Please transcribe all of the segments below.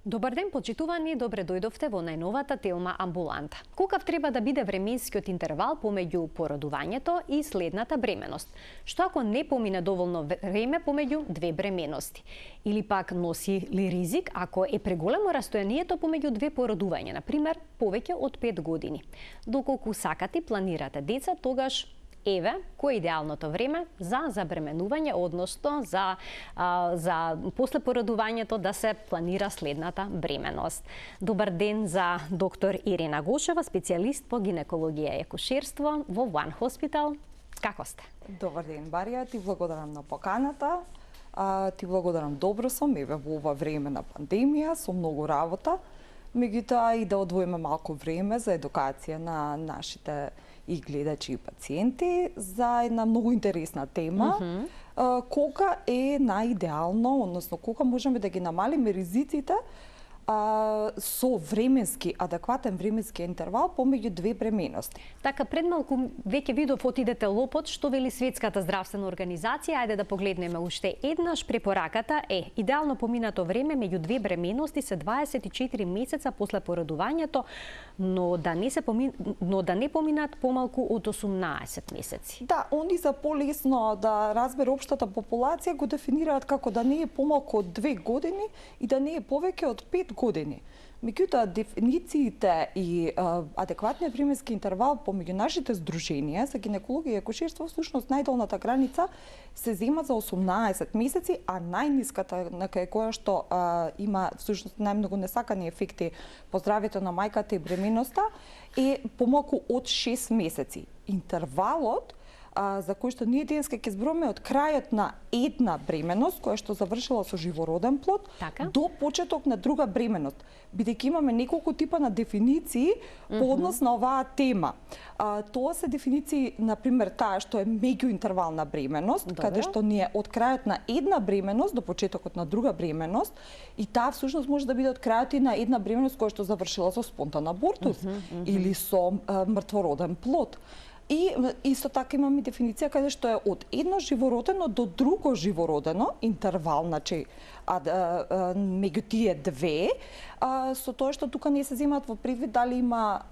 Добар ден, почитувани, добре дојдовте во најновата Телма амбуланта. Колкав треба да биде временскиот интервал помеѓу породувањето и следната бременост? Што ако не помине доволно време помеѓу две бременности? Или пак носи ли ризик ако е преголемо растојанието помеѓу две породувања, например, повеќе од 5 години? Доколку сакате и планирате деца, тогаш еве, кој е идеалното време за забременување, односно за после породувањето да се планира следната бременост. Добар ден за доктор Ирина Гошева, специјалист по гинекологија и акушерство во One Hospital. Како сте? Добар ден, Барија, ти благодарам на поканата. Ти благодарам, добро сум, еве во ова време на пандемија, со многу работа. Меѓутоа и да одвоиме малку време за едукација на нашите и гледачи и пациенти за една многу интересна тема. Кога е најидеално, односно кога можеме да ги намалиме ризиците со временски, адекватен временски интервал помеѓу две бременности. Така, пред малку веќе видов отидете лопот, што вели Светската здравствена организација. Ајде да погледнеме уште еднаш. Препораката е идеално поминато време меѓу две бременности се 24 месеца после породувањето, но да не поминат помалку од 18 месеци. Да, они за полесно да разбере општата популација го дефинираат како да не е помалку од 2 години и да не е повеќе од 5 години. Меѓутоа, дефинициите и адекватниот временски интервал помеѓу нашите здруженија за гинекологија и акушерство, всушност најдолната граница се зема за 18 месеци, а најниската на која што има всушност најмногу несакани ефекти по здравјето на мајката и бременоста е помалку од 6 месеци. Интервалот за кој што ние денеска ќе зборуваме од крајот на една бременост, која што завршила со живороден плод, до почеток на друга бременост, бидејќи имаме неколку типа на дефиниции по однос на оваа тема. Тоа се дефиниции, например, таа што е меѓуинтервална бременост, каде што ние од крајот на една бременост до почетокот на друга бременост, и таа всушност може да биде од крајот и на една бременост која што завршила со спонтан абортус или со мртвороден плод. И исто така имаме дефиниција каде што е од едно живородено до друго живородено, интервал, значи меѓу тие две, со тоа што тука не се земаат во предвид дали има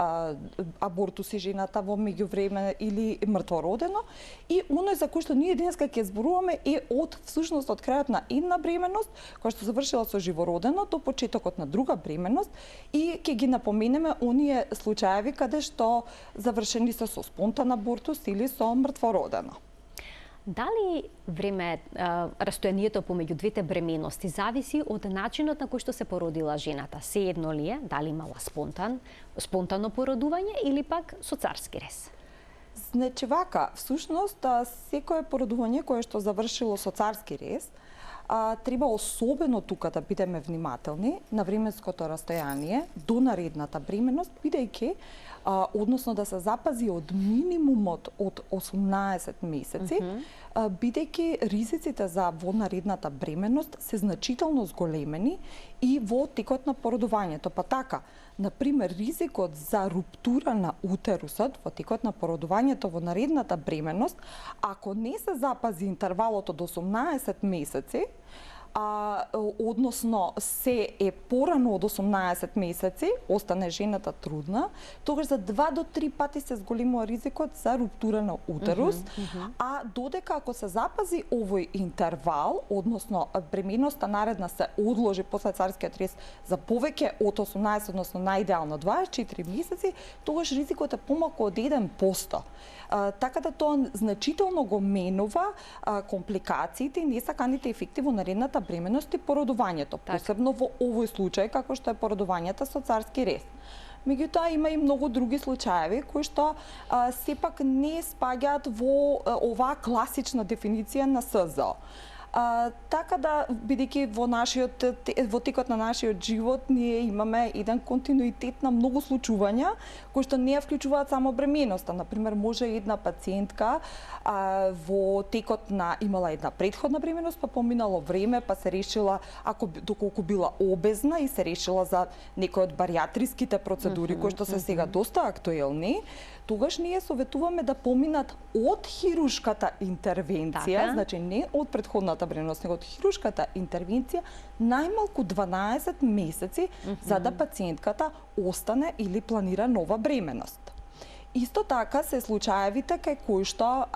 абортуси жената во меѓувреме или мртвородено, и оној за кој што ние денеска ќе зборуваме е всушност од крајот на една бременост, која што завршила со живородено, до почетокот на друга бременост, и ќе ги напоменеме оние случаеви каде што завршени се со спонтан абортус или со мртвородено. Дали време, растојанието помеѓу двете бременности зависи од начинот на кој што се породила жената? Сеедно ли е, дали имала спонтано породување или пак со царски рез? Значи вака, всушност, секое породување кое што завршило со царски рез, треба особено тука да бидеме внимателни на временското растојание до наредната бременост, бидејќи односно да се запази од минимумот од 18 месеци, бидејќи ризиците за во наредната бременост се значително зголемени и во текот на породувањето. Па така, например, ризикот за руптура на утерусот во текот на породувањето во наредната бременост, ако не се запази интервалот од 18 месеци, односно се е порано од 18 месеци, остане жената трудна, тогаш за 2 до 3 пати се зголемува ризикот за руптура на утерус, а додека ако се запази овој интервал, односно бременоста наредна се одложи после царскиот рез за повеќе од 18, односно најидеално 24 месеци, тогаш ризикот е помалку од 1%. Така да тоа значително го менува компликациите и несаканите ефекти во наредната бременост и породувањето, посебно во овој случај како што е породувањето со царски рез. Меѓутоа има и многу други случаеви кои што сепак не спаѓаат во оваа класична дефиниција на СЗО. Така да, бидејќи во текот на нашиот живот ние имаме еден континуитет на многу случувања кои што не ја вклучуваат само бременоста. Например, може една пациентка во текот на имала една претходна бременост, па поминало време, па се решила, доколку била обезна и се решила за некои од баријатриските процедури кои што се сега доста актуелни, тогаш ние советуваме да поминат од хирушката интервенција, значи не од претходната нормалната бременост, него од хируршката интервенција најмалку 12 месеци за да пациентката остане или планира нова бременост. Исто така се случаевите кај кои што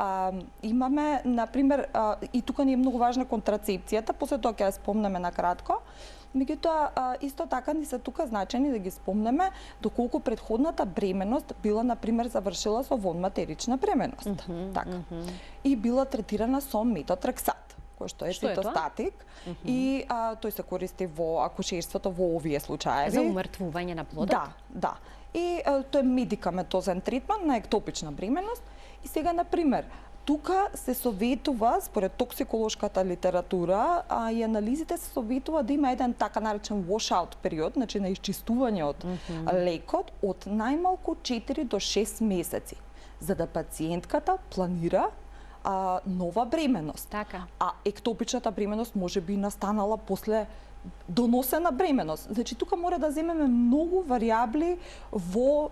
имаме, например, и тука ни е многу важна контрацепцијата, после тоа ќе ја спомнеме на кратко, меѓутоа исто така ни се тука значени да ги спомнеме доколку претходната бременост била, например, завршила со вонматерична бременост. Така. И била третирана со метод Рексат, кој што е цитостатик, и тој се користи во акушерството во овие случаеви. За умртвување на плодот? Да. И тој е медикаментозен третман на ектопична бременост. И сега, например, тука се советува, според токсиколошката литература и анализите, се советува да има еден така наречен washout период, значи на исчистување од лекот, од најмалку 4 до 6 месеци, за да пациентката планира нова бременост. Така. А ектопичната бременост може би настанала после доносена бременост. Значи тука мора да земеме многу варијабли во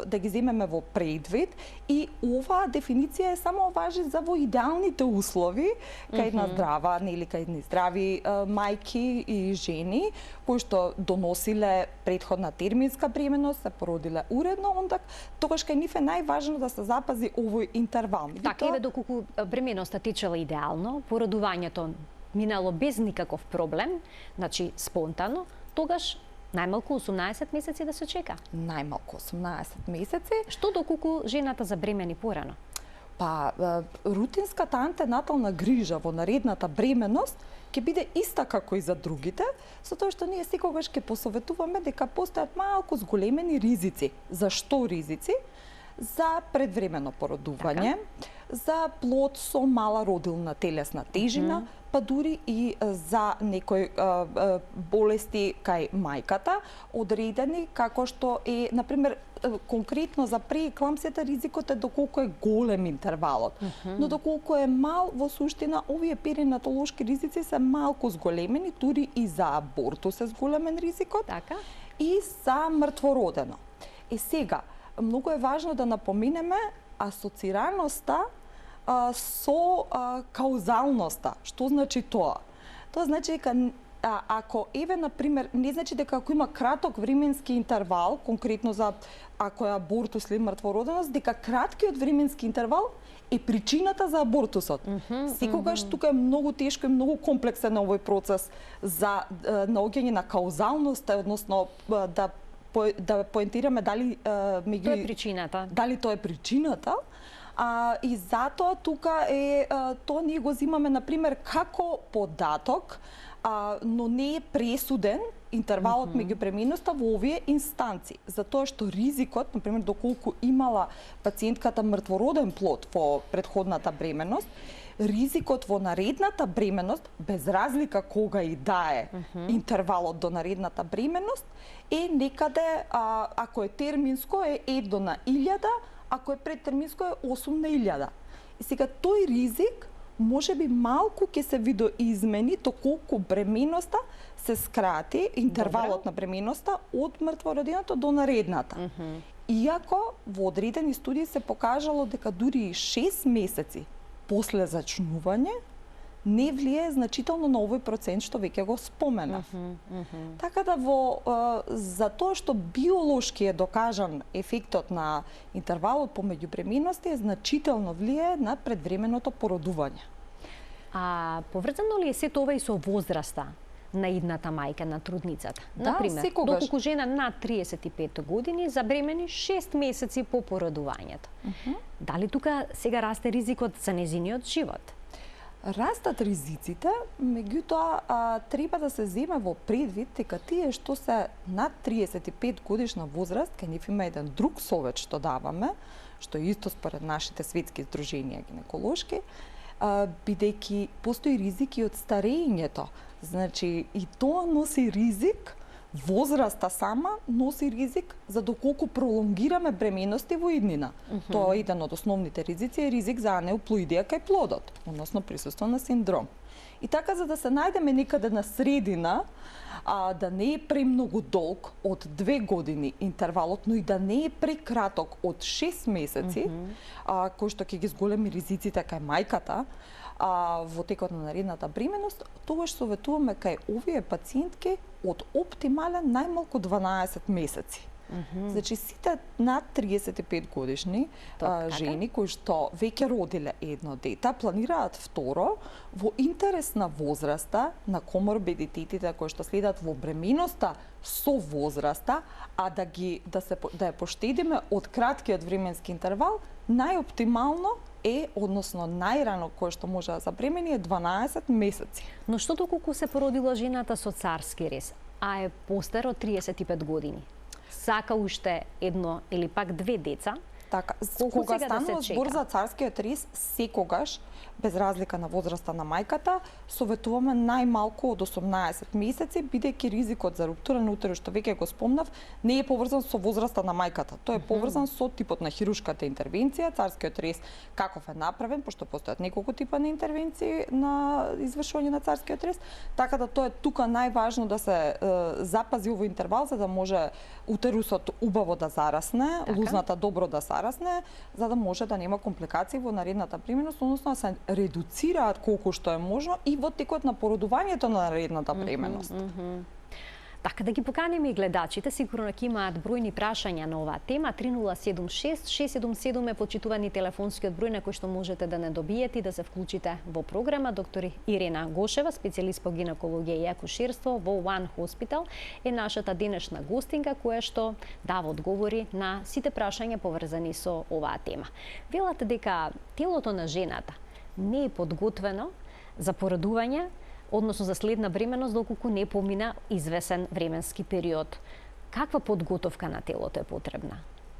да ги земеме во предвид, и оваа дефиниција е само важи за во идеалните услови кај една здрава, нели кај нездрави мајки и жени кои што доносиле претходна терминска бременост, се породиле уредно, онда тогаш кај нив е најважно да се запази овој интервал. Така, еве доколку бременоста течела идеално, породувањето минало без никаков проблем, значи спонтано, тогаш најмалку 18 месеци да се чека. Најмалку 18 месеци. Што доколку жената забремени порано? Па, рутинската антенатална грижа во наредната бременост ќе биде иста како и за другите, со тоа што ние секогаш ќе посоветуваме дека постојат малку зголемени ризици. Зашто ризици? За предвремено породување, за плод со мала родилна телесна тежина, па дури и за некои болести кај мајката, одредени како што е, например, конкретно за преекламсијата ризикот е доколку е голем интервалот. Но доколку е мал, во суштина овие перинатолошки ризици се малку зголемени, дури и за абортус е зголемен ризикот. Така. И за мртвородено. И сега, многу е важно да напоменеме асоцираноста со каузалноста. Што значи тоа? Тоа значи дека ако например, не значи дека ако има краток временски интервал, конкретно за ако е абортус или мртвороденост, дека краткиот временски интервал е причината за абортусот. Секогаш тука е многу тешко и многу комплексен овој процес за наоѓање на каузалноста, односно да поентираме дали тоа е причината. Дали тоа е причината. И затоа тука тоа ние го земаме, например, како податок, но не е пресуден интервалот меѓу бременоста во овие инстанци. Затоа што ризикот, например, доколку имала пациентката мртвороден плод во претходната бременост, ризикот во наредната бременост, без разлика кога и да е интервалот до наредната бременост, е некаде, ако е терминско, е 1 на 1000, ако е предтерминско е 8 на 1000. И сега тој ризик може би малку ќе се видоизмени доколку бременоста се скрати, интервалот на бременоста од мртвороденото до наредната. Иако во одредени студии се покажало дека дури 6 месеци после зачнување не влие значително на овој процент што веќе го споменав. Така да за тоа што биолошки е докажан ефектот на интервалот помеѓу бременности е значително влие на предвременото породување. Поврзано ли е сето ова и со возраста на идната мајка, на трудницата? Да, например, секогаш. доколку жена над 35 години забремени 6 месеци по породувањето. Дали тука сега расте ризикот за незиниот живот? Растат ризиците, меѓутоа треба да се земе во предвид дека тие што се над 35 годишна возраст, кај нив има еден друг совет што даваме, што е исто според нашите светски здруженија гинеколошки, бидејќи постои ризик и од старењето. Значи, и тоа носи ризик, возраста сама носи ризик за доколку пролонгираме бременности во иднина. Тоа е еден од основните ризици, е ризик за анеуплоидија кај плодот, односно присуство на синдром. И така, за да се најдеме некаде на средина, да не е премногу долг од 2 години интервалот, но и да не е прекраток од 6 месеци, кој што ќе ги зголеми ризиците кај мајката, во текот на наредната бременост, тогаш советуваме кај овие пациентки од оптимален најмалку 12 месеци. Значи, сите над 35 годишни жени кои што веќе родиле едно дете, планираат второ, во интерес на возраста, на коморбидитетите кои што следат во бременоста со возраста, а да ја поштедиме од краткиот временски интервал, најоптимално е, односно најрано кое што може да забремени е 12 месеци. Но што доколку се породила жената со царски рез, а е постар од 35 години? Сака уште едно или пак две деца? Така, Колку кога сега да станува се збор чека? за царскиот рез, секогаш, без разлика на возраста на мајката, советуваме најмалку од 18 месеци, бидејќи ризикот за руптура на утерус, што веќе го спомнав, не е поврзан со возраста на мајката. Тој е поврзан со типот на хируршката интервенција, царскиот рез каков е направен, пошто постојат неколку типа на интервенции на извршување на царскиот рез, така да тоа е тука најважно да се запази овој интервал за да може утерусот убаво да зарасне, лузната добро да зарасне, за да може да нема компликации во наредната бременост, односно да се редуцираат колку што е можно и во текот на породувањето на наредната бременост. Така да ги поканеме и гледачите, сигурно ќе имаат бројни прашања на оваа тема. 3076-677 е почитувани телефонскиот број на кој што можете да не добиете и да се вклучите во програма. Доктор Ирена Гошева, специјалист по гинекологија и акушерство во One Hospital, е нашата денешна гостинка која што дава одговори на сите прашања поврзани со оваа тема. Велате дека телото на жената не е подготвено за породување, односно за следна бременост, доколку не помина извесен временски период. Каква подготовка на телото е потребна?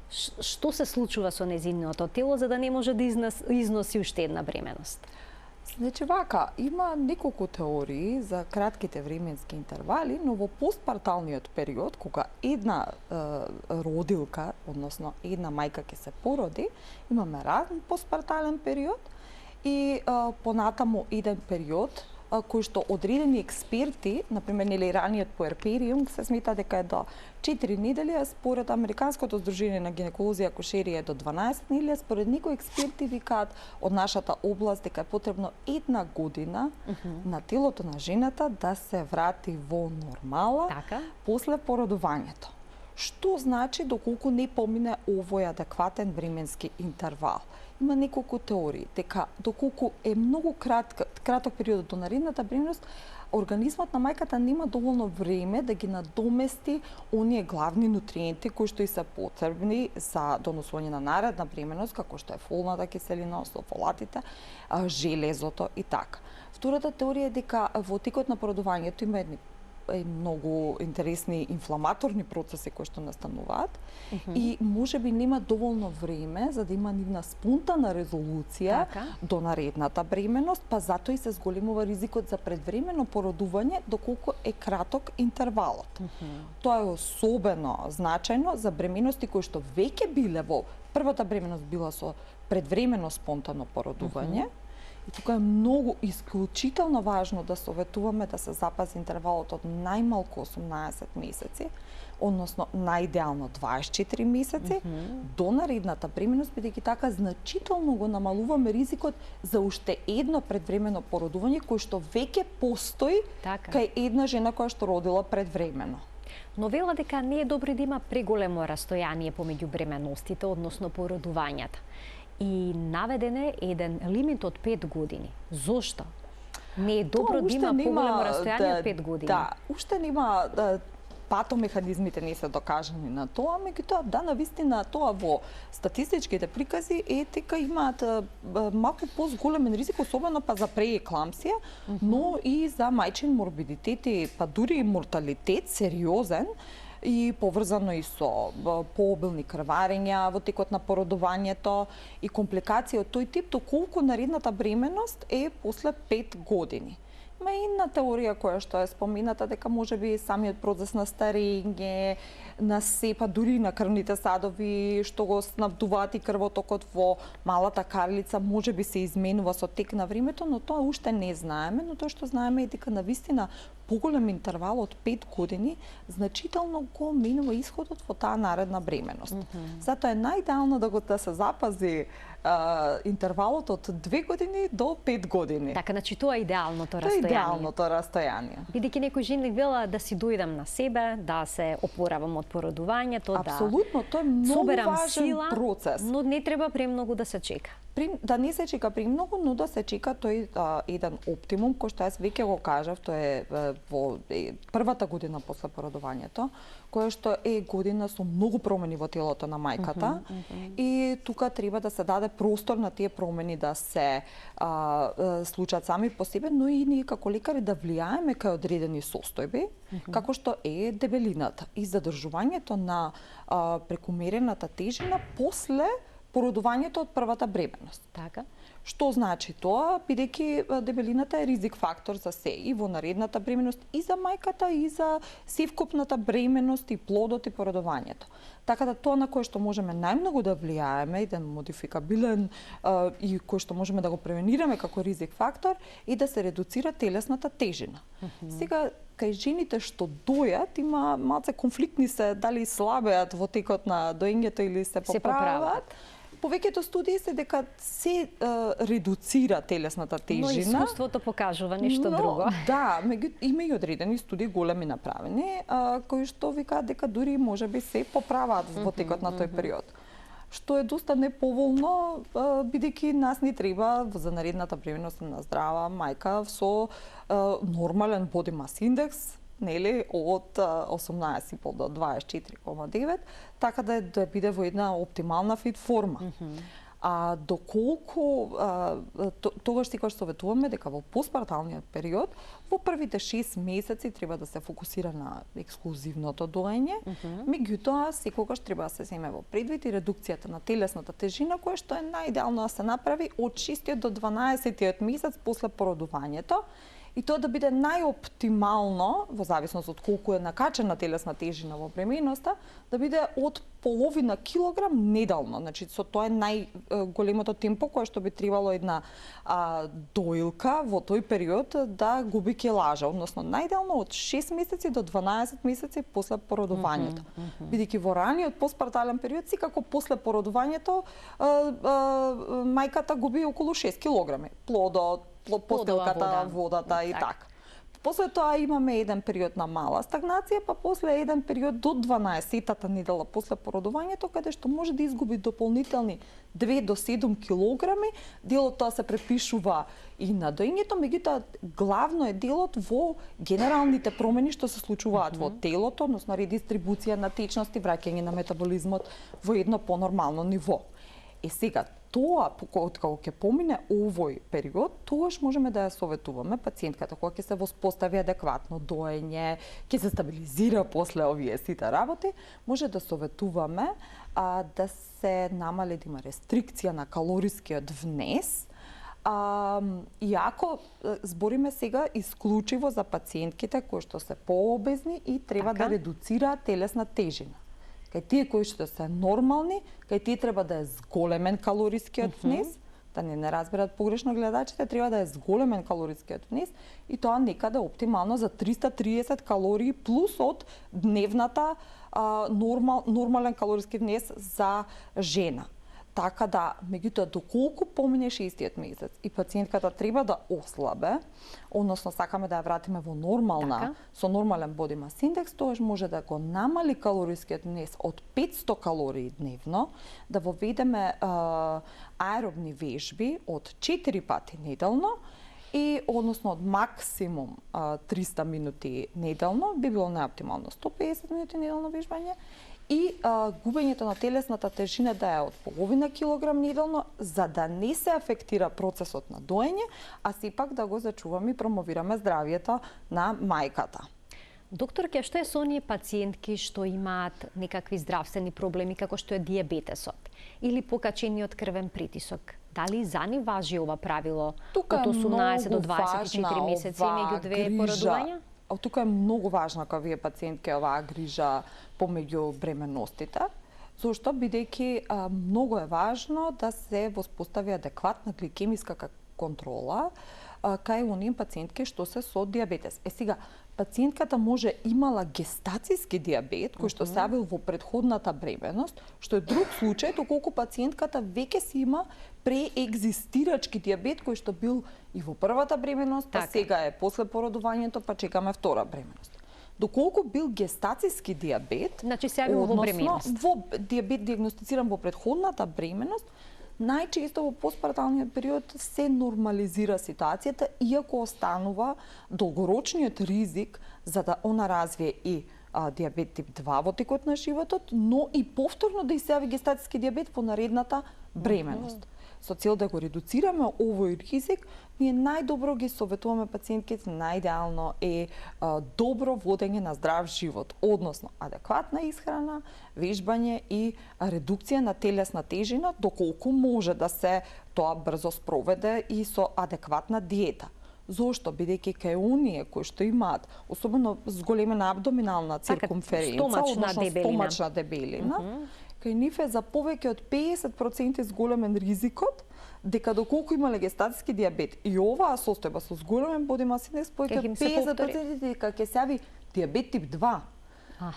Што се случува со незиното тело за да не може да износи уште една бременост? Значи вака, има неколку теории за кратките временски интервали, но во постпарталниот период, кога една родилка, односно една мајка ќе се породи, имаме ранен постпартален период и понатаму еден период кој што одредени експерти, например, нели раниот пуерпериум, се смета дека е до 4 недели, а според Американското здружение на гинеколози и акушерија е до 12 недели, според некои експерти викаат од нашата област дека е потребно една година на телото на жената да се врати во нормала после породувањето. Што значи доколку не помине овој адекватен временски интервал? Има неколку теории дека доколку е многу краток период до наредната бременост, организмот на мајката нема доволно време да ги надомести оние главни нутриенти кои што и се потребни за донесување на наредна бременост, како што е фолната киселина, фолатите, железото и така. Втората теорија е дека во текот на породувањето има едни многу интересни инфламаторни процеси кои што настануваат и можеби нема доволно време за да има нивна спонтана резолуција до наредната бременост, па затоа и се зголемува ризикот за предвремено породување доколку е краток интервалот. Тоа е особено значајно за бременности кои што веќе биле во првата бременост била со предвремено спонтано породување. И тука е многу исклучително важно да советуваме да се запази интервалот од најмалку 18 месеци, односно најидеално 24 месеци до наредната бременост, бидејќи така значително го намалуваме ризикот за уште едно предвремено породување кој што веќе постои кај една жена која што родила предвремено. Но вела дека не е добро да има преголемо растојание помеѓу бременостите, односно породувањата. И наведен е еден лимит од 5 години. Зошто? Не е добро да има поголемо растојание од 5 години. Да, уште нема патомеханизмите не се докажани на тоа, меѓутоа да, навистина тоа во статистичките прикази е дека имаат малку позголемен ризик, особено па за преекламсија, но и за мајчин морбидитет и па дури и морталитет сериозен, и поврзано и со пообилни крварења во текот на породувањето и компликации од тој тип, доколку наредната бременост е после 5 години. Има и една теорија која што е спомината дека можеби самиот процес на старење, на сепа дури на крвните садови што го снабдуваат и крвотокот во малата карлица можеби се изменува со тек на времето, но тоа уште не знаеме, но тоа што знаеме е дека навистина поголем интервал од 5 години значително го менува исходот во таа наредна бременост. Затоа е најидеално да се запази интервалот од 2 години до 5 години. Така, значи тоа е идеалното Тоа е растојание. идеалното растојание. Бидејќи некои жени велат да си дојдам на себе, да се опоравам од породувањето, Апсолутно, тоа е многу соберам важен сила, процес. но не треба премногу да се чека. Да не се чека премногу, но да се чека тој еден оптимум, кој што јас веќе го кажав, тоа е во првата година после породувањето, која што е година со многу промени во телото на мајката и тука треба да се даде простор на тие промени да се случат сами по себе, но и ние како лекари да влијаеме кај одредени состојби, како што е дебелината и задржувањето на прекумерената тежина после породувањето од првата бременост. Така. Што значи тоа? Бидејќи дебелината е ризик фактор за се и во наредната бременост и за мајката и за севкупната бременост и плодот и породувањето. Така да тоа на кое што можеме најмногу да влијаеме, еден модификабилен и кој што можеме да го превенираме како ризик фактор и да се редуцира телесната тежина. Сега кај жените што дојат има малце конфликтни се дали слабеат во текот на доењето или се поправат. Повеќето студии се дека се редуцира телесната тежина. Но искуството покажува нешто друго. Да, има и одредени студии големи направени, кои што викаат дека дури можеби се поправаат во текот на тој период. Што е доста неповолно, бидејќи нас ни треба за наредната бременост на здрава мајка со нормален body mass index, нели, од 18,5 до 24,9, така да биде во една оптимална фит форма. Доколку тогаш секогаш советуваме дека во постпарталниот период во првите 6 месеци треба да се фокусира на ексклузивното доење, меѓутоа секогаш треба да се земе во предвид и редукцијата на телесната тежина, која што е најидеално да се направи од 6 до 12 месец после породувањето. И тоа да биде најоптимално, во зависност од колку е накачена телесна тежина во бременоста, да биде од половина килограм неделно. Значи, со тоа е најголемото темпо кое што би требало една доилка во тој период да губи килажа, односно најделно од 6 месеци до 12 месеци после породувањето. Бидејќи во раниот постпартален период, секако после породувањето, мајката губи околу 6 килограми. Плодот, постелката, водата и така. После тоа имаме еден период на мала стагнација, па после еден период до 12-тата недела после породувањето, каде што може да изгуби дополнителни 2 до 7 килограми. Делот тоа се препишува и на доењето, меѓутоа главно е делот во генералните промени што се случуваат во телото, односно редистрибуција на течности, враќање на метаболизмот во едно понормално ниво. Сега, тоа, кога ќе помине овој период, тогаш можеме да ја советуваме пациентката кога ќе се воспостави адекватно доење, ќе се стабилизира после овие сите работи, може да советуваме да се намали, да има рестрикција на калорискиот внес, иако збориме сега исклучиво за пациентките кои што се пообезни и треба да редуцираат телесна тежина. Кај тие кои што се нормални, кај тие треба да е зголемен калорискиот внес, да не разберат погрешно гледачите, треба да е зголемен калорискиот внес и тоа некаде оптимално за 330 калории плюс од дневната нормален калориски внес за жена. Така да, меѓутоа, доколку помине 6-тиот месец и пациентката треба да ослабе, односно сакаме да ја вратиме во нормална, со нормален body mass index, тогаш може да го намали калорискиот внес од 500 калории дневно, да воведеме аеробни вежби од 4 пати неделно, и односно од максимум 300 минути неделно, би било најоптимално 150 минути неделно вежбање, и губењето на телесната тежина да е од половина килограм неделно, за да не се афектира процесот на доење, а сепак да го зачуваме и промовираме здравието на мајката. Докторке, што е со оние пациентки што имаат некакви здравствени проблеми, како што е дијабетесот или покачениот крвен притисок? Дали за нив важи ова правило од 18 до 24 месеци меѓу две породувања? Тука е многу важна кога вие пациентки оваа грижа помеѓу бременностите, зашто бидејќи многу е важно да се воспостави адекватна гликемиска контрола, кај оние пациентки што се со диабетес. Сега, пациентката може имала гестацијски диабет, кој што се јавил во претходната бременост, што е друг случај, доколку пациентката веќе си има преегзистирачки диабет, кој што бил и во првата бременост, па сега е после породувањето, па чекаме втора бременост. Доколку бил гестацијски диабет, значи се јавил во бременост. Во диабет диагностициран во претходната бременост, најчесто во постпарталниот период се нормализира ситуацијата, иако останува долгорочниот ризик за да она развие и диабет тип 2 во текот на животот, но и повторно да се јави гестацијски диабет во наредната бременост. Со цел да го редуцираме овој ризик, ние најдобро ги советуваме пациентките, најидеално е добро водење на здрав живот, односно адекватна исхрана, вежбање и редукција на телесна тежина, доколку може да се тоа брзо спроведе и со адекватна диета. Зошто? Бидејќи кај оние кои што имаат, особено зголемена абдоминална циркумференца, односно стомачна дебелина, кај нив е за повеќе од 50% зголемен ризикот дека доколку имале гестацијски диабет и оваа состојба со зголемен body mass index, повеќе од 50% дека ќе се јави диабет тип 2.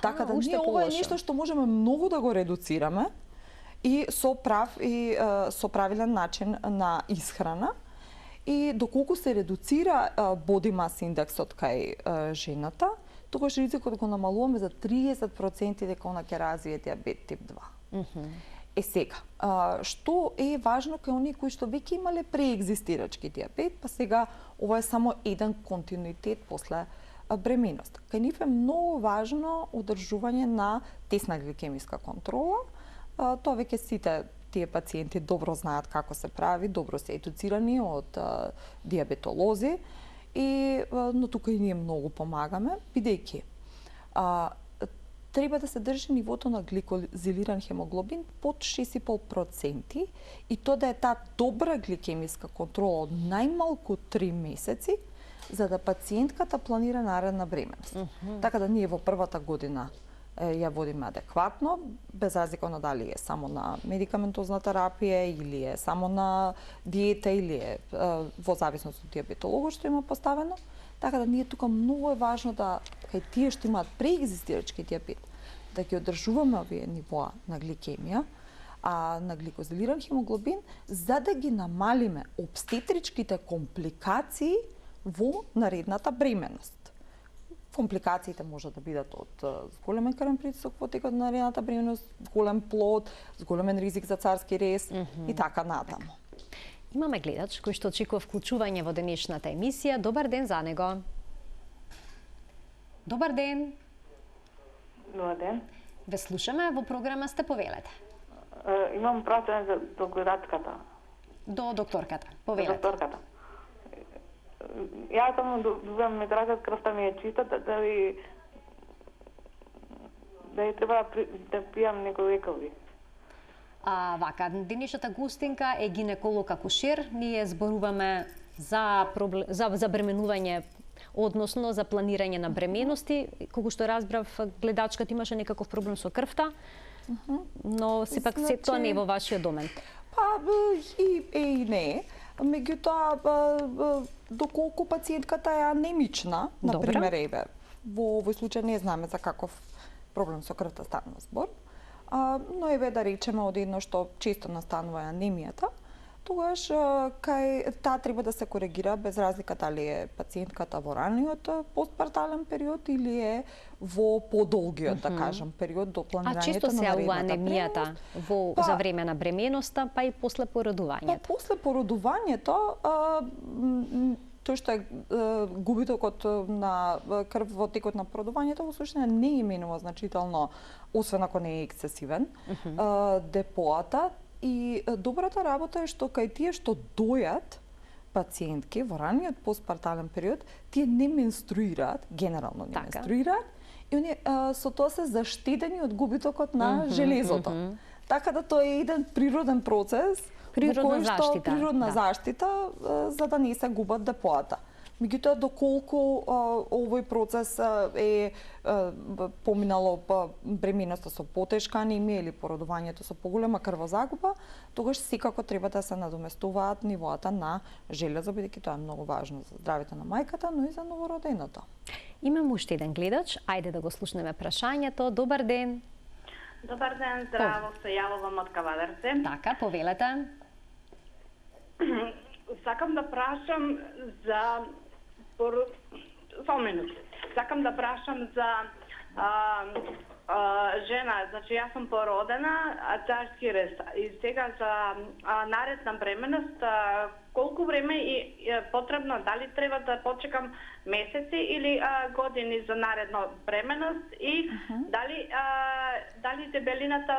Така да ние ова е нешто што можеме многу да го редуцираме и со правилен начин на исхрана. И доколку се редуцира body mass индексот кај жената, тогаш ризикот го намалуваме за 30% дека она ќе развие диабет тип 2. Сега, што е важно кај оние кои што веќе имале преегзистирачки диабет, па сега ова е само еден континуитет после бременост. Кај нив е многу важно одржување на тесна гликемиска контрола. Тоа веќе сите тие пациенти добро знаат како се прави, добро се едуцирани од диабетолози, но тука и ние многу помагаме, бидејќи треба да се држи нивото на гликозилиран хемоглобин под 6,5% и тоа да е таа добра гликемиска контрола од најмалку 3 месеци, за да пациентката планира наредна бременост. Така да ние во првата година ја водиме адекватно, без разлика на дали е само на медикаментозна терапија или е само на диета или е во зависност од диабетологот што има поставено. Така да ние тука многу е важно да кај тие што имаат преегзистирачки диабет да ги одржуваме овие нивоа на гликемија, на гликозилиран хемоглобин, за да ги намалиме обстетричките компликации во наредната бременост. Компликациите може да бидат од зголемен крвен притисок во текот на наредната бременост, зголем плод, зголемен ризик за царски рез и така натаму. Имаме гледач кој што очекува вклучување во денешната емисија. Добар ден за него. Добар ден. Добар ден. Ве слушаме, во програма сте, повелете. Имам прашање до гледачката. До докторката, повелете. До докторката. Јас само добивам ми трагат, крвта ми е чиста, дали треба да пијам некои лекови. Вака, денешната гостинка е гинеколог акушер. Ние зборуваме за бременување, односно за планирање на бременности. Колку што разбрав, гледачката имаше некаков проблем со крвта, но сепак се тоа не е во вашиот домен. Па и не. Меѓутоа, доколку пациентката е анемична, например, во овој случај не знаеме за каков проблем со крвта станува збор, но да речеме од едно што често настанува анемијата, тогаш кај таа треба да се коригира без разлика дали е пациентката во раниот постпартален период или е во подолгиот, да кажам, период до планирањето на често се јавува анемијата за време на бременоста, па и после породувањето. После породувањето, тој што е губитокот на крв во текот на породувањето во суштина не именува значително, освен ако не е ексцесивен, депоата. И добрата работа е што кај тие што дојат пациентки во раниот постпартален период, тие не менструираат, генерално не менструираат, и оние со тоа се заштедени од губитокот на железото. Така да тоа е еден природен процес, природна заштита, за да не се губат депоата. Меѓутоа, доколку овој процес е поминало бременоста со потешка анемија или породувањето со поголема крвозагуба, тогаш секако треба да се надоместуваат нивоата на железо, бидејќи тоа е многу важно за здравето на мајката, но и за новороденото. Имам уште еден гледач, ајде да го слушнеме прашањето. Добар ден. Добар ден, здраво, се јавувам од Кавадарце. Така, повелете. Сакам да прашам за Сакам да прашам за жена, значи јас сум породена, царски рез. И сега за наредна бременост, колку време е потребно, дали треба да почекам месеци или години за наредна бременост и дали дебелината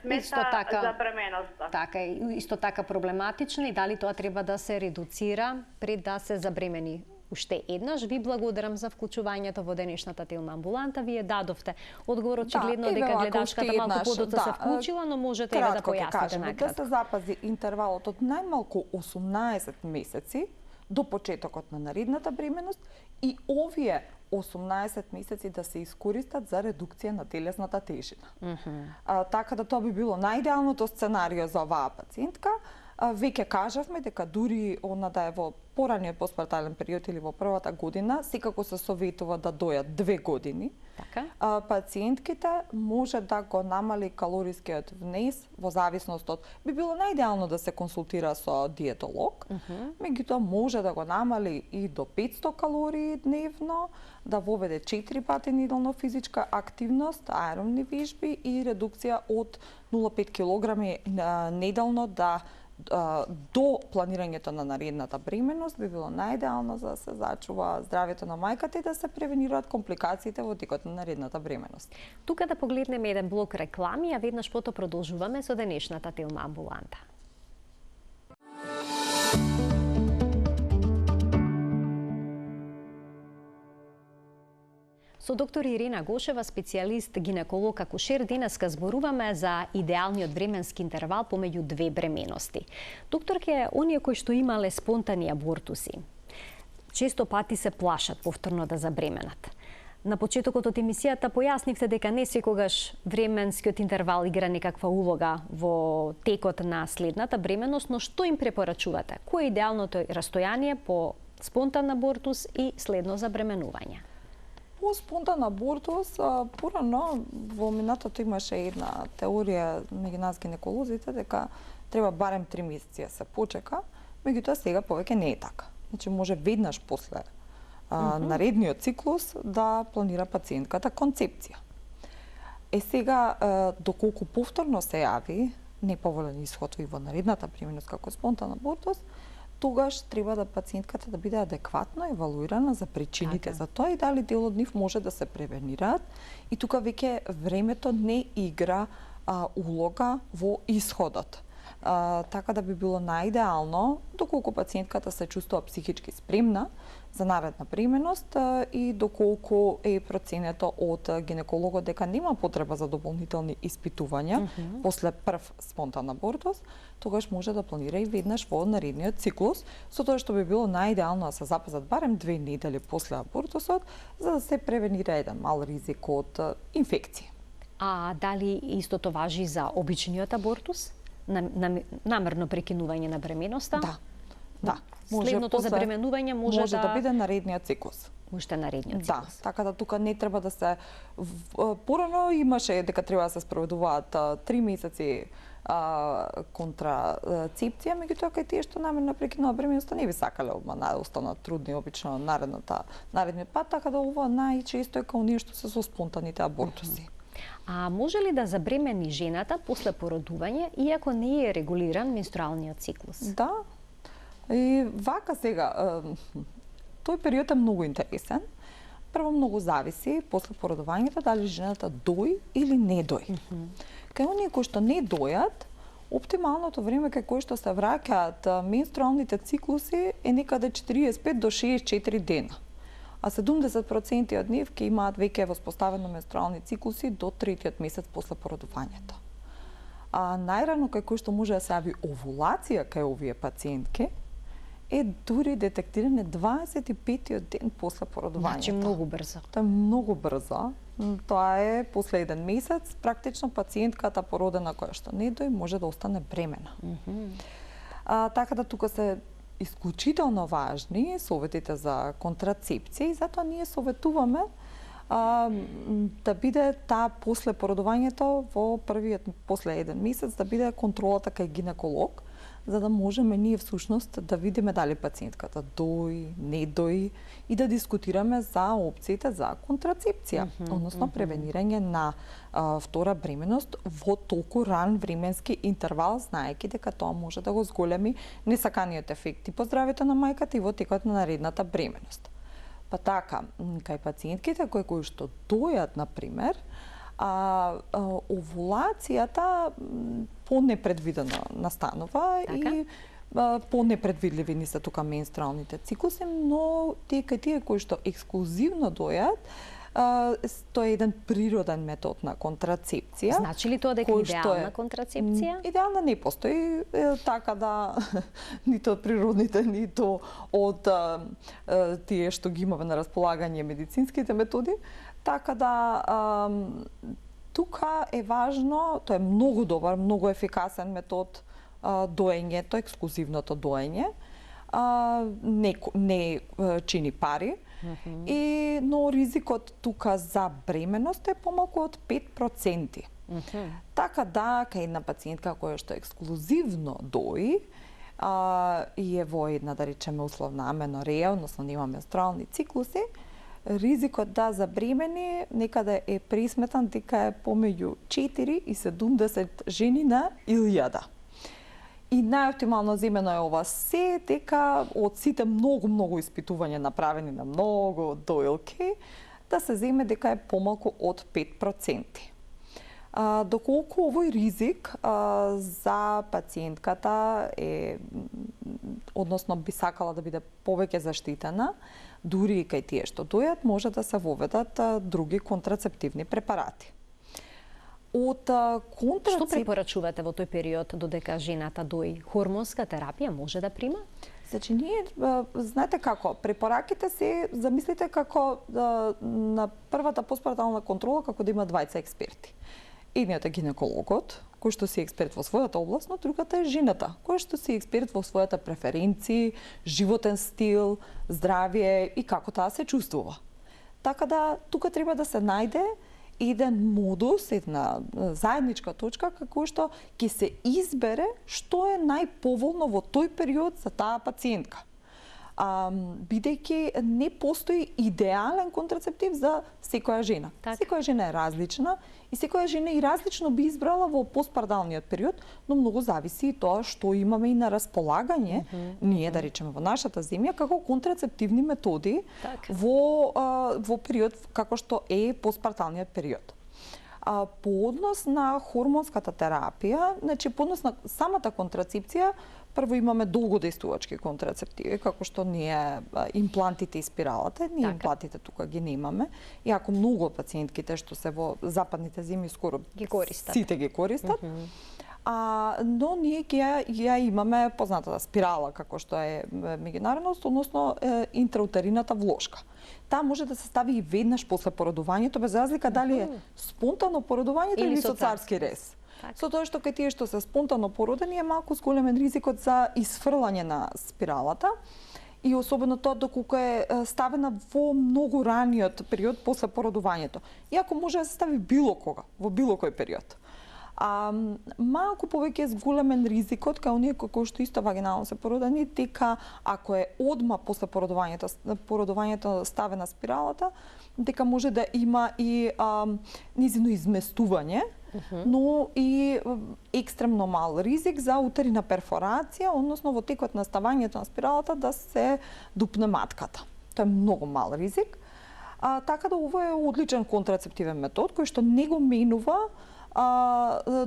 смета за бременоста. Така, исто така проблематично и дали тоа треба да се редуцира пред да се забремени. Уште еднаш ви благодарам за вклучувањето во денешната Телма амбуланта. Вие дадовте одговор, очигледно дека гледачката малку подоцна се вклучила, но можете да појасните накратко. Да се запази интервалот од најмалку 18 месеци до почетокот на наредната бременост и овие 18 месеци да се искористат за редукција на телесната тежина. Така да тоа би било најидеалното сценарио за оваа пациентка. Веќе кажавме дека дури она да е во пораниот постпартален период или во првата година, секако се советува да дојат 2 години. Така. Пациентките може да го намали калорискиот внес во зависност од... Би било најидеално да се консултира со диетолог, меѓутоа може да го намали и до 500 калории дневно, да воведе 4 пати неделно физичка активност, аеробни вежби и редукција од 0,5 килограми неделно до планирањето на наредната бременост би било најидеално за да се зачува здравјето на мајката и да се превенираат компликациите во текот на наредната бременост. Тука да погледнеме еден блок реклами, а веднаш пото продолжуваме со денешната Телма амбуланта. Со доктор Ирина Гошева, специјалист гинеколог акушер, денеска зборуваме за идеалниот временски интервал помеѓу 2 бременности. Докторке, оние кои што имале спонтани абортуси, често пати се плашат повторно да забременат. На почетокот од емисијата појаснивте дека не секогаш временскиот интервал игра некаква улога во текот на следната бременост, но што им препорачувате? Кој е идеалното растојание по спонтан абортус и следно забременување? По спонтан абортус, порано во минатото имаше една теорија меѓу нас гинеколозите дека треба барем 3 месеци да се почека, меѓутоа сега повеќе не е така. Значи може веднаш после наредниот циклус да планира пациентката концепција. Сега, доколку повторно се јави неповолен исход и во наредната бременост како спонтан абортус, тогаш треба да пациентката да биде адекватно евалуирана за причините за тоа и дали дел од нив може да се превенираат. И тука веќе времето не игра улога во исходот. Така да би било најидеално, доколку пациентката се чувствува психички спремна за наредна бременост и доколку е проценето од гинекологот дека нема потреба за дополнителни испитувања после прв спонтан абортус, тогаш може да планира и веднаш во наредниот циклус, со тоа што би било најидеално да се запазат барем 2 недели после абортусот, за да се превенира еден мал ризик од инфекција. А дали истото важи за обичниот абортус? Намерно прекинување на бременоста? Да. Следното забременување може да биде наредниот циклус. Уште наредниот циклус. Да, така да тука не треба да се... Порано имаше дека треба да се спроведуваат 3 месеци контрацепција, меѓутоа кај тие што намерно прекинува бременоста не би сакале одма да останат трудни обично наредниот пат, така да ова најчесто е као нешто се со спонтаните абортуси. А може ли да забремени жената после породување, иако не е регулиран менструалниот циклус? Да. И вака сега, тој период е многу интересен. Прво многу зависи после породувањето дали жената дои или не дои. Кај оние кои што не дојат, оптималното време кај кои што се враќаат менструалните циклуси е некаде 45 до 64 дена. А 70% од нив ќе имаат веќе воспоставено менструални циклуси до 3-тиот месец после породувањето. А најрано кај кој што може да се јави овулација кај овие пациентки е дури детектиране 25-тиот ден после породувањето. Значи многу брзо. Тоа е многу брзо. Тоа е после еден месец, практично пациентката породена која што не дои може да остане бремена. Така да тука се исклучително важни советите за контрацепција и затоа ние советуваме да биде таа после породувањето во првиот после еден месец да биде контролата кај гинеколог, за да можеме ние всушност да видиме дали пациентката дои, не дои и да дискутираме за опциите за контрацепција, односно превенирање на втора бременост во толку ран временски интервал, знаејќи дека тоа може да го зголеми несаканиот ефекти по здравјето на мајката и во текот на наредната бременост. Па така, кај пациентките кои што дојат, например, овулацијата по-непредвидено настанува и по-непредвидливи ни се тука менструалните циклуси, но тие кои што ексклузивно дојат, тоа е еден природен метод на контрацепција. Значи ли тоа дека идеална контрацепција? Идеална не постои, така да нито од природните, нито од тие што ги имаме на располагање медицинските методи. Така да тука е важно, тоа е многу добар, многу ефикасен метод доењето, ексклузивното доење. Не чини пари. Но ризикот тука за бременост е помалку од 5%. Така да, кај една пациентка која што ексклузивно дои и е во една, да речеме, условна аменореја, односно нема менструални циклуси, ризикот да забремени некаде е пресметан дека е помеѓу 4 и 70 жени на 1000. И најоптимално земено е ова се, дека од сите многу испитувања направени на многу доилки, да се земе дека е помалку од 5%. Доколку овој ризик за пациентката е, односно би сакала да биде повеќе заштитена, дури и кај тие што дојат, може да се воведат други контрацептивни препарати. Што препорачувате во тој период додека жената дои? Хормонска терапија може да прима? Значи, ние, знаете како, препораките се, замислите како на првата постпаратална контрола, како да има двајца експерти. Едниот е гинекологот, кој што си експерт во својата област, но другата е жената, кој што си експерт во својата преференции, животен стил, здравје и како таа се чувствува. Така да, тука треба да се најде еден модус, една заедничка точка како што ќе се избере што е најповолно во тој период за таа пациентка. Бидејќи не постои идеален контрацептив за секоја жена. Секоја жена е различна и секоја жена и различно би избрала во постпарадалниот период, но многу зависи и тоа што имаме и на располагање, ние да речеме во нашата земја како контрацептивни методи во период како што е постпарадалниот период. По однос на хормонската терапија, значи по однос на самата контрацепција, прво имаме долгодействувачки контрацептиви, како што ние имплантите и спиралата, ние имплантите тука ги немаме, иако многу од пациентките што се во западните земји скоро ги користат. Сите ги користат. Но ние ја имаме познатата спирала, како што е меѓународност, односно интраутерината влошка. Таа може да се стави и веднаш после породувањето, без разлика дали е спонтано породувањето или со царски рез. Со тоа што кај тие што се спонтано породени е малку зголемен ризикот за исфрлање на спиралата и особено тоа доколку е ставена во многу раниот период после породувањето. Иако може да се стави било кога, во било кој период. Малку повеќе е зголемен ризикот кај оние кои што исто вагинално се породени, дека ако е одма после породувањето ставена спиралата, дека може да има и низино изместување, но и екстремно мал ризик за утерина перфорација, односно во текот на ставањето на спиралата да се дупне матката. Тоа е многу мал ризик. Така да ово е одличен контрацептивен метод кој што не го менува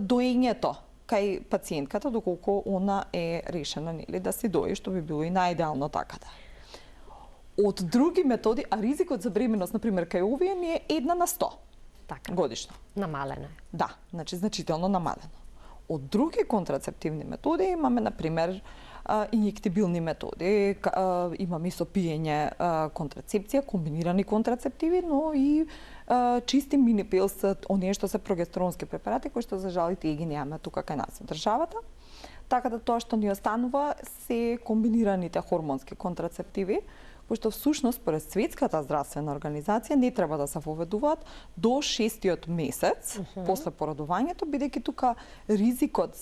доењето кај пациентката доколку она е решена нели да се дои, што би било и најидеално така да. Од други методи, а ризикот за бременост на пример кај овие ни е 1/100 годишно. Намалено е. Да, значи значително намалено. Од други контрацептивни методи имаме на пример инјектибилни методи, имаме и со пиење контрацепција, комбинирани контрацептиви, но и чисти мини-пилс, оние што се прогестеронски препарати, кои што за жал и тие ги немаме тука кај нас во државата. Така да тоа што ни останува се комбинираните хормонски контрацептиви, кои што всушност според Светската здравствена организација не треба да се воведуваат до 6-тиот месец после породувањето, бидејќи тука ризикот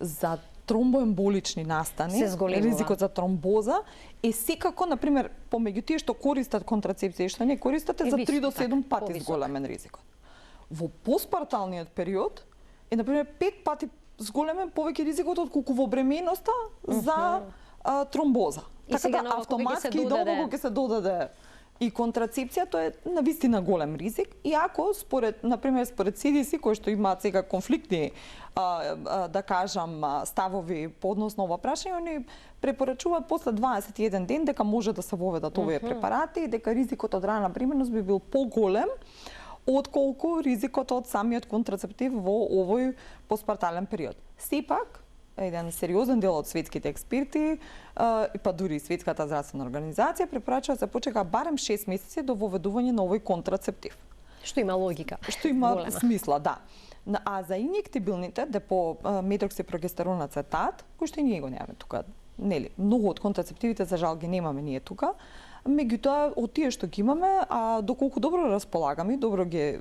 за тромбоемболични настани, ризикот за тромбоза е секако, например, помеѓу тие што користат контрацепција и што не користат е за 3 до 7 пати зголемен ризикот. Во постпарталниот период е, например, 5 пати зголемен повеќе ризикот отколку во бременоста за тромбоза. Така да автоматски и додолку ќе се додаде и контрацепција, тоа е навистина голем ризик. И ако според, например, според CDC, кои што имаат сега конфликтни, да кажам, ставови по однос на ова прашање, они препорачуваат после 21 ден дека може да се воведат овие препарати и дека ризикот од рана бременост би бил поголем отколку ризикот од самиот контрацептив во овој постпартален период. Сепак, еден сериозен дел од светските експерти, па дури и Светската здравствена организација препорачува да се почека барем 6 месеци до воведување на овој контрацептив. Што има логика. Што има смисла, да. А за инјектибилните, депо метоксипрогестерон ацетат, кој што и ние го немаме тука, нели? Многу од контрацептивите за жал ги немаме ние тука. Меѓутоа, од тие што ги имаме, а доколку добро располагаме, добро ги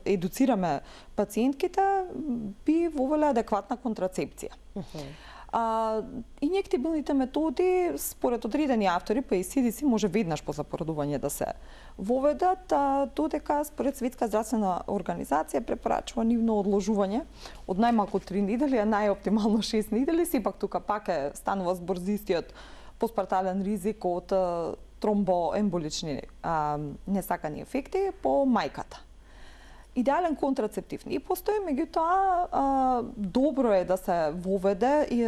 едуцираме пациентките, би вовеле адекватна контрацепција. Инјектибилните методи, според одредени автори, па и CDC, може веднаш после породување да се воведат, додека според Светска здравствена организација препорачува нивно одложување од најмалку 3 недели, а најоптимално 6 недели. Сепак тука пак е станува збор за истиот постпартален ризик од тромбоемболични несакани ефекти по мајката. Идеален контрацептив не постои, меѓутоа добро е да се воведе и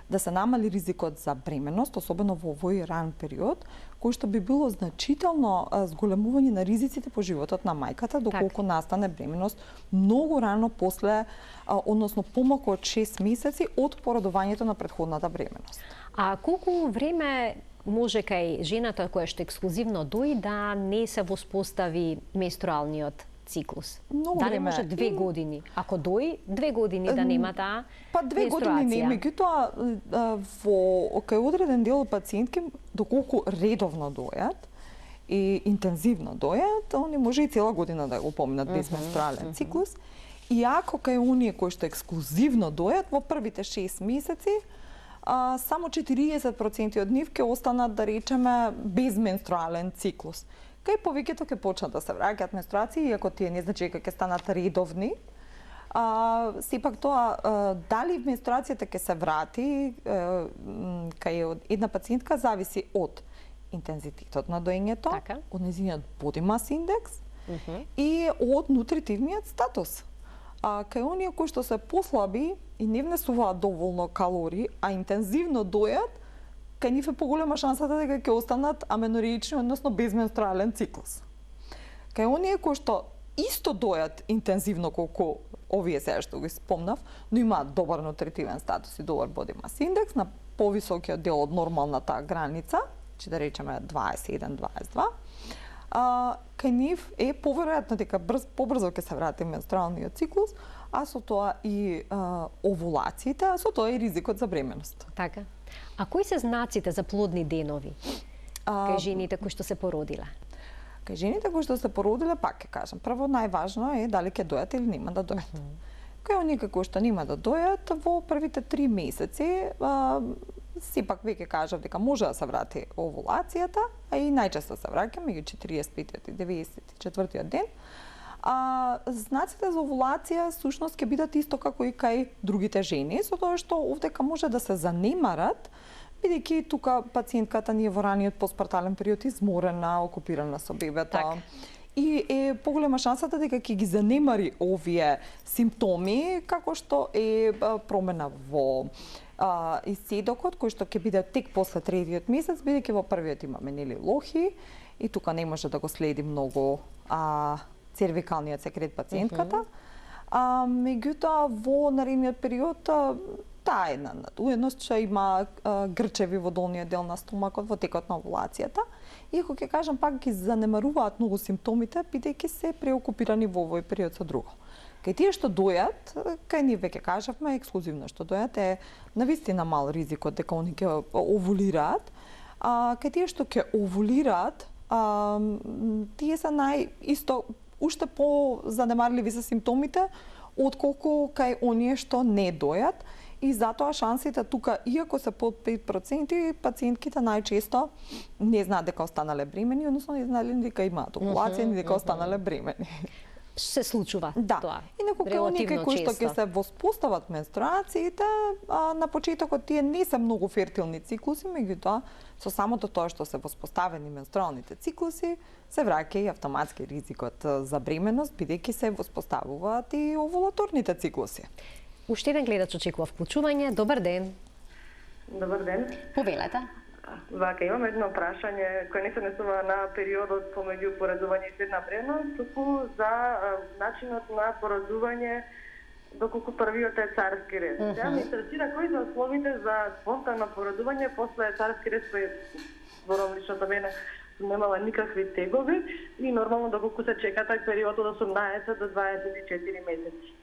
да се намали ризикот за бременност, особено во овој ран период, кој што би било значително зголемување на ризиците по животот на мајката доколку настане бременност многу рано после, односно помалку од 6 месеци од породувањето на претходната бременност. А колку време може кај жената која што ексклузивно дои да не се воспостави менструалниот циклус? Дали може 2 години? Ако дои 2 години да нема таа па 2 години не, меѓутоа во кај одреден дел од пациентки доколку редовно дојат и интензивно дојат, они може и цела година да го поминат без менструален циклус. И ако кај оние кои што ексклузивно дојат во првите 6 месеци, само 40% од нив ќе останат, да речеме, без менструален циклус. Кај повеќето ќе почнат да се враќаат менструации, иако тие не значи дека ќе станат редовни. Сепак тоа, дали менструацијата ќе се врати кај една пациентка зависи од интензитетот на доењето, од нејзиниот body mass index и од нутритивниот статус. Кај оние кои што се послаби и не внесуваат доволно калории, а интензивно дојат, кај нив е поголема шансата дека ќе останат аменореични, односно без менструален циклус. Кај оние кои што исто дојат интензивно колку овие сега што ги спомнав, но имаат добар нутритивен статус и добар body mass index на повисокиот дел од нормалната граница, че да речеме 21-22, кај нив е поверојатно дека побрзо ќе се врати менструалниот циклус, а со тоа и овулациите, а со тоа и ризикот за бременност. Така. А кои се знаците за плодни денови кај жените кои што се породиле? Кај жените кои што се породиле, пак ќе кажам, прво најважно е дали ќе дојат или нема да дојат. Кај оние кои што нема да дојат, во првите 3 месеци сепак веќе кажав дека може да се врати овулацијата, а и најчесто се враќа меѓу 45 и 94 ден. Знаците за овулација сушност ќе бидат исто како и кај другите жени, со тоа што овдека може да се занемарат, бидејќи тука пациентката ни е во раниот постпартален период изморена, окупирана со бебето. И е поголема шансата дека ќе ги занемари овие симптоми, како што е промена во исцедокот, кој што ќе биде тек после 3-тиот месец, бидејќи во првиот имаме нели лохи и тука не може да го следи многу цервикалниот секрет пациентката. Меѓутоа во наредниот период таа една уедност што има грчеви во долниот дел на стомакот во текот на овулацијата. Иако ќе кажам пак ги занемаруваат многу симптомите, бидејќи се преокупирани во овој период со друго. Кај тие што дојат, кај ние веќе кажавме, ексклузивно што дојат е навистина мал ризикот дека они ќе овулираат. Кај тие што ќе овулираат, тие се исто уште по занемарливи се симптомите отколку кај оние што не дојат. И затоа шансите тука, иако се под 5%, пациентките најчесто не знаат дека останале бремени, односно не знаеле дека имаат овулација, ни дека останале бремени. Се случува тоа. Инаку оние кои што ќе се воспостават менструациите, на почетокот тие не се многу фертилни циклуси, меѓутоа со самото тоа што се воспоставени менструалните циклуси, се враќа и автоматски ризикот за бременост, бидејќи се воспоставуваат и овулаторните циклуси. Уште еден гледач очекува вклучување. Добар ден. Добар ден. Повелете. Вака, имам едно прашање кое не се однесува на периодот помеѓу поредување и следна бременост, туку за начинот на поредување доколку првиот е царски рез. Сега ме интересира кои се условите за спонтано поредување после царски рез, кој зборам лично за мене немала никакви тегови и нормално доколку се чека тај период од 18 до 24 месеци.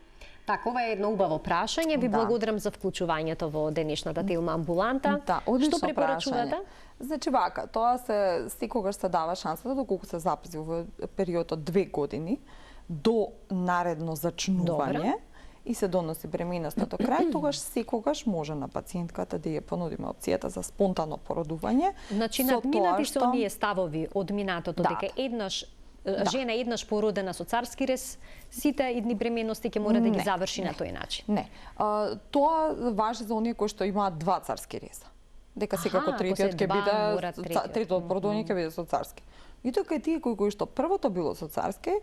Така, ова е едно убаво прашање. Ви благодарам за вклучувањето во денешната Телма амбуланта. Одлично што препорачувате? Значи вака, тоа секогаш се дава шансата доколку се запази во период од 2 години до наредно зачнување и се доноси бременоста до крај, тогаш секогаш може на пациентката да ја понудиме опцијата за спонтано породување. Значи надминати се оние ставови од минатото дека еднаш жена еднаш породена со царски рез, сите идни бременности ќе мора да ги заврши на тој начин. Не. Тоа важи за оние кои што имаат 2 царски реза. Дека секако третиот ќе биде третото породување ќе биде со царски. И тоа кај тие кои што првото било со царски,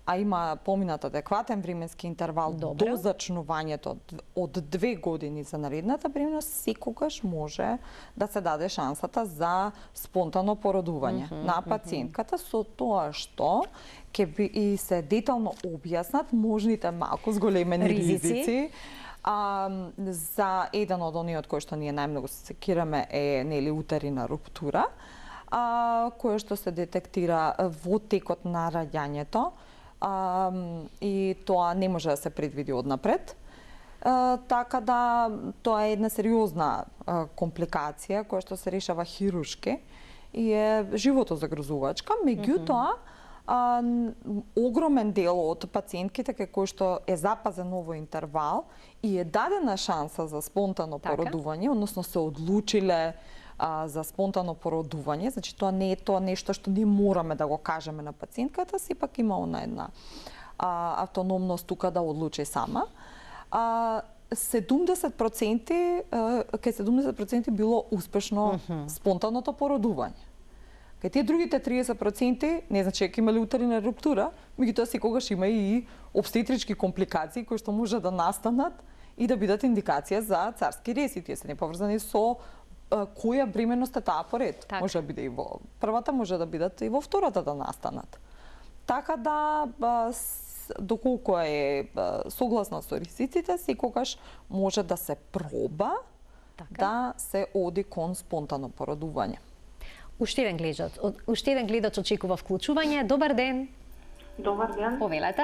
а има поминат адекватен временски интервал до зачнувањето од 2 години за наредната бременост, секогаш може да се даде шансата за спонтано породување на пациентката со тоа што ќе би и се детално објаснат можните малку зголемени ризици. За еден од ониот кој што ние најмногу се секираме е утерина руптура, која што се детектира во текот на раѓањето. И тоа не може да се предвиди однапред. Така да тоа е една сериозна компликација која што се решава хируршки и е животозагрозувачка. Меѓутоа, огромен дел од пациентките кај кои што е запазен овој интервал и е дадена шанса за спонтано породување, односно се одлучиле за спонтано породување, значи тоа не е тоа нешто што ние мораме да го кажеме на пациентката, сепак има она една автономност тука да одлучи сама. 70% кај 70% било успешно спонтаното породување. Кај тие другите 30% не значи дека имале утерина руптура, меѓутоа секогаш има и обстетрички компликации кои што може да настанат и да бидат индикација за царски рез, и тие се неповрзани со која бременност е таа поред. Може да биде и во првата, може да бидат и во втората да настанат. Така да, доколку е согласно со ризиците, секогаш може да се проба да се оди кон спонтано породување. Уште еден гледач очекува вклучување. Добар ден. Добар ден. Повелете.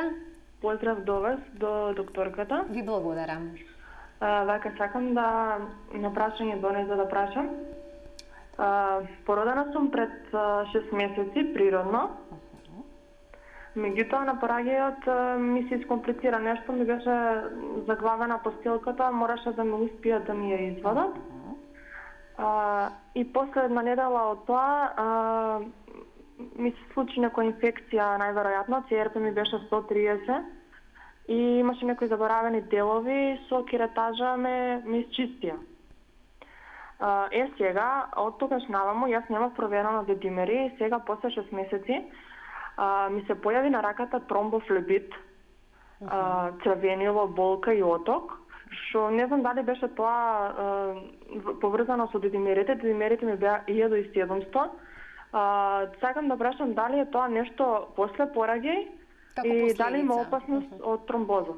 Поздрав до вас, до докторката. Ви благодарам. Вака, сакам да на прашање донесла да прашам. Породена сум пред 6 месеци природно. Меѓутоа на пораѓајот ми се искомплицира нешто, ми беше заглавена постелката, мораше да ме успијат да ми ја извадат. И после една недела од тоа ми се случи некоја инфекција, најверојатно, ЦРП ми беше 130 и имаше некои заборавени делови, со керетажа ме исчистија. Сега, од тогаш наваму, јас немав проверено дедимери и сега, после 6 месеци, ми се појави на раката тромбофлебит, црвенило, болка и оток, што не знам дали беше тоа поврзано со дедимерите. Дедимерите ми беа 1700. Сакам да прашам дали е тоа нешто после пораѓај и дали има опасност од тромбоза.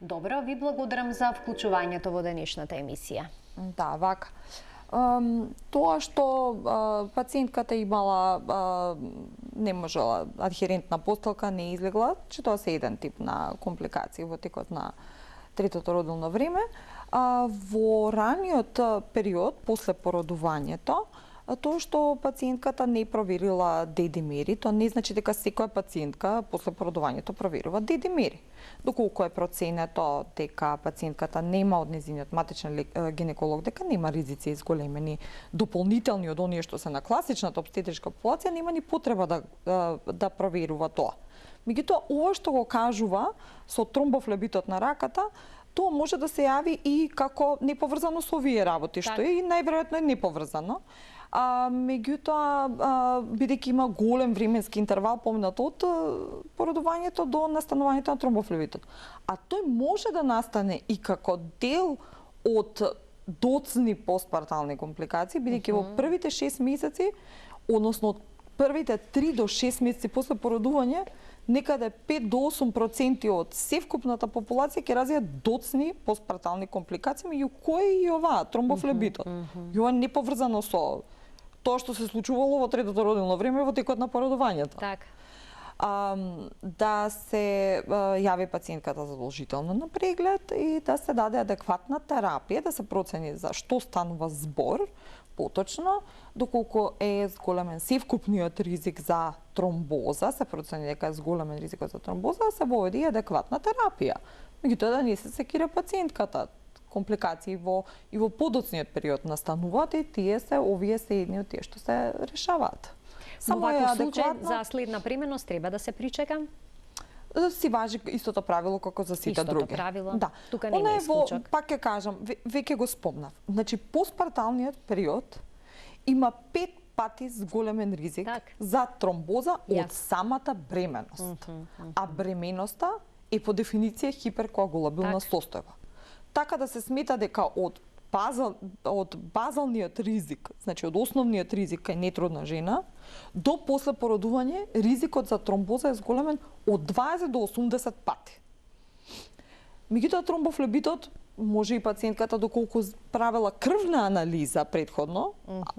Добро, ви благодарам за вклучувањето во денешната емисија. Да, вака. Тоа што пациентката имала не можела адхерентна постелка, не излегла, че тоа се еден тип на компликации во текот на третото родилно време. Во раниот период, после породувањето, тоа што пациентката не проверила дедимери, тоа не значи дека секоја пациентка после породувањето проверува дедимери. Доколку е проценето дека пациентката нема од незиниот матичен гинеколог, дека нема ризици изголемени дополнителни од оние што се на класичната обстетричка популација, нема ни потреба да проверува тоа. Меѓутоа, ова што го кажува со тромбофлебитот на раката, тоа може да се јави и како неповрзано со овие работи, што е и најверојатно е неповрзано. Меѓутоа, бидејќи има голем временски интервал поминат од породувањето до настанувањето на тромбофлебитот. А тој може да настане и како дел од доцни постпартални компликации, бидејќи во првите 6 месеци, односно првите 3 до 6 месеци после породување, некаде 5 до 8% од севкупната популација ќе развијат доцни постпартални компликации, меѓу кои и оваа тромбофлебитот. И ова не поврзано со тоа што се случувало во третото родилно време во текот на породувањето. Така. Да се јави пациентката задолжително на преглед и да се даде адекватна терапија, да се процени за што станува збор, поточно, доколку е зголемен севкупниот ризик за тромбоза, се процени дека е зголемен ризикот за тромбоза, да се воведи адекватна терапија. Меѓутоа да не се секира пациентката. Компликации и во подоцниот период настануваат и овие се едни од тие што се решаваат. Во ваков случај за следна преминост треба да се причека? Си важи истото правило како за сите други. Истото правило? Да. Тука нема исклучок. Пак ќе кажам, веќе го спомнав. Значи, постпарталниот период има 5 пати зголемен ризик за тромбоза од самата бременост. А бременоста е по дефиниција хиперкоагулабилна состојба. Така да се смета дека од базалниот ризик, значи од основниот ризик кај нетрудна жена, до после породување, ризикот за тромбоза е зголемен од 20 до 80 пати. Меѓутоа, тромбофлебитот може и пациентката доколку правила крвна анализа претходно,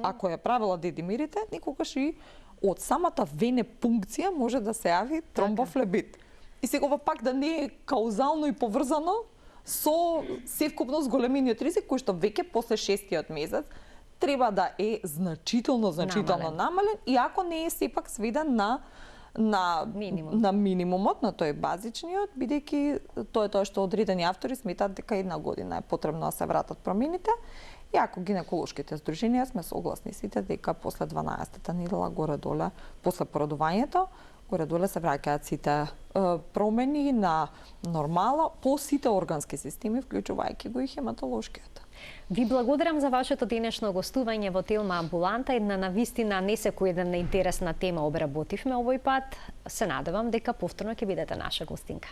ако ја правила дедимерите, некогаш и од самата венепункција може да се јави тромбофлебит. И сега пак да не е каузално и поврзано со севкупно зголемениот ризик, кој што веќе после 6-тиот месец треба да е значително намален, иако не е сепак сведен на минимумот, на тој базичниот, бидејќи тоа е тоа што одредени автори сметаат дека 1 година е потребно да се вратат промените, иако гинеколошките здруженија сме согласни сите дека после 12-та недела горе-доле, после породувањето, горе-доле се враќаат сите промени на нормала по сите органски системи, вклучувајќи го и хематолошкиот. Ви благодарам за вашето денешно гостување во Телма амбуланта. Една навистина не секој една интересна тема обработивме овој пат. Се надевам дека повторно ќе бидете наша гостинка.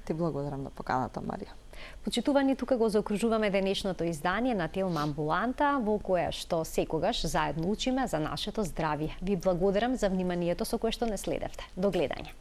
Ти благодарам на поканата, Марија. Почитувани, тука го заокружуваме денешното издание на Телма амбуланта, во кое што секогаш заедно учиме за нашето здравје. Ви благодарам за вниманието со кое што не следевте. До гледање.